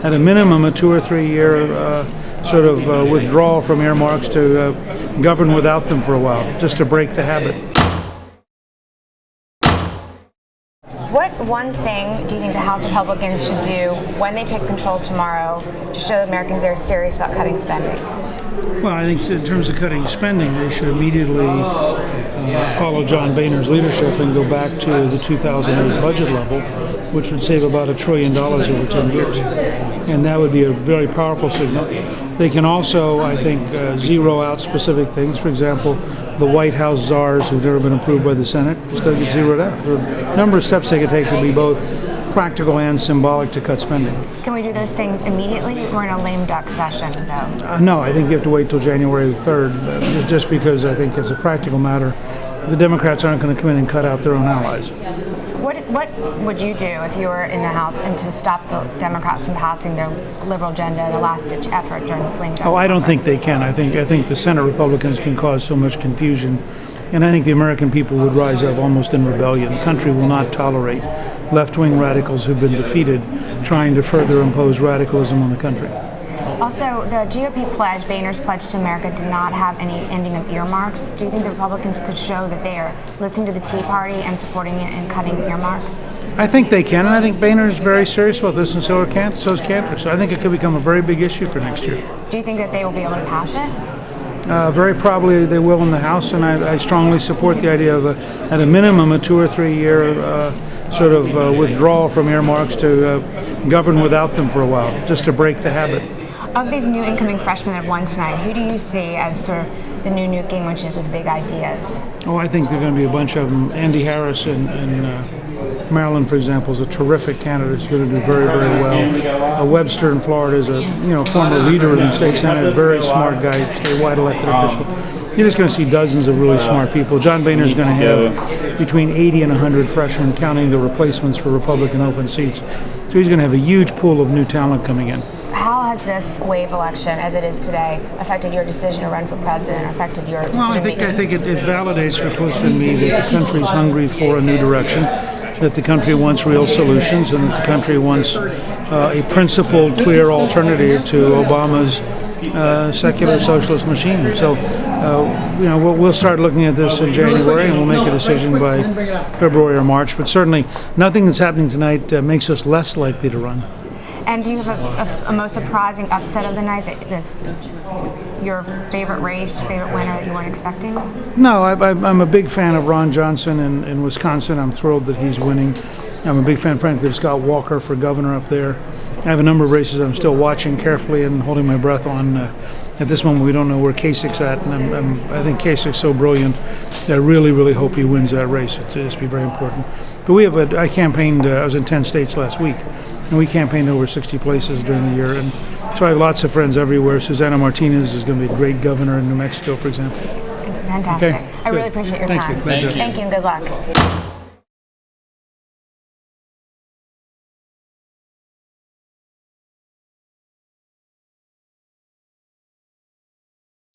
At a minimum, a 2 or 3 year withdrawal from earmarks to govern without them for a while, just to break the habit. What one thing do you think the House Republicans should do when they take control tomorrow to show Americans they're serious about cutting spending? Well, I think in terms of cutting spending, they should immediately follow John Boehner's leadership and go back to the 2008 budget level, which would save about $1 trillion over 10 years. And that would be a very powerful signal. They can also, I think, zero out specific things. For example, the White House Czars who've never been approved by the Senate just don't get zeroed out. There are a number of steps they could take to be both practical and symbolic to cut spending. Can we do those things immediately? We're in a lame duck session, though. No, I think you have to wait till January 3rd, just because I think as a practical matter, the Democrats aren't going to come in and cut out their own allies. What would you do if you were in the House and to stop the Democrats from passing their liberal agenda, the last-ditch effort during this lame duck? I don't think they can. I think the Senate Republicans can cause so much confusion, and I think the American people would rise up almost in rebellion. The country will not tolerate left-wing radicals who've been defeated trying to further impose radicalism on the country. Also, the GOP pledge, Boehner's pledge to America, did not have any ending of earmarks. Do you think the Republicans could show that they are listening to the Tea Party and supporting it and cutting earmarks? I think they can, and I think Boehner is very serious about this, and so is Cantor. So I think it could become a very big issue for next year. Do you think that they will be able to pass it? Very probably they will in the House, and I strongly support the idea of, at a minimum, a 2 or 3 year withdrawal from earmarks to govern without them for a while, just to break the habit. Of these new incoming freshmen that have won tonight, who do you see as sort of the new Newt Gingriches with big ideas? Oh, I think there are going to be a bunch of them. Andy Harris in Maryland, for example, is a terrific candidate. He's going to do very, very well. Webster in Florida is a former leader in the state senate, very smart guy, statewide elected official. You're just going to see dozens of really smart people. John Boehner is going to have between 80 and 100 freshmen, counting the replacements for Republican open seats. So he's going to have a huge pool of new talent coming in. How has this wave election, as it is today, affected your decision to run for president, or affected your decision? Well, I think it validates for Twist and me that the country's hungry for a new direction, that the country wants real solutions, and that the country wants a principled, clear alternative to Obama's secular socialist machine. So, we'll start looking at this in January, and we'll make a decision by February or March. But certainly, nothing that's happening tonight makes us less likely to run. And do you have a most surprising upset of the night that's your favorite race, favorite winner that you weren't expecting? No, I'm a big fan of Ron Johnson in Wisconsin. I'm thrilled that he's winning. I'm a big fan, frankly, of Scott Walker for governor up there. I have a number of races I'm still watching carefully and holding my breath on. At this moment, we don't know where Kasich's at, and I think Kasich's so brilliant that I really, really hope he wins that race. It'll just be very important. But I campaigned, I was in 10 states last week, and we campaigned over 60 places during the year, and so I have lots of friends everywhere. Susana Martinez is going to be a great governor in New Mexico, for example. Fantastic. Okay, I really appreciate your time. Thank you. Thank you, and good luck.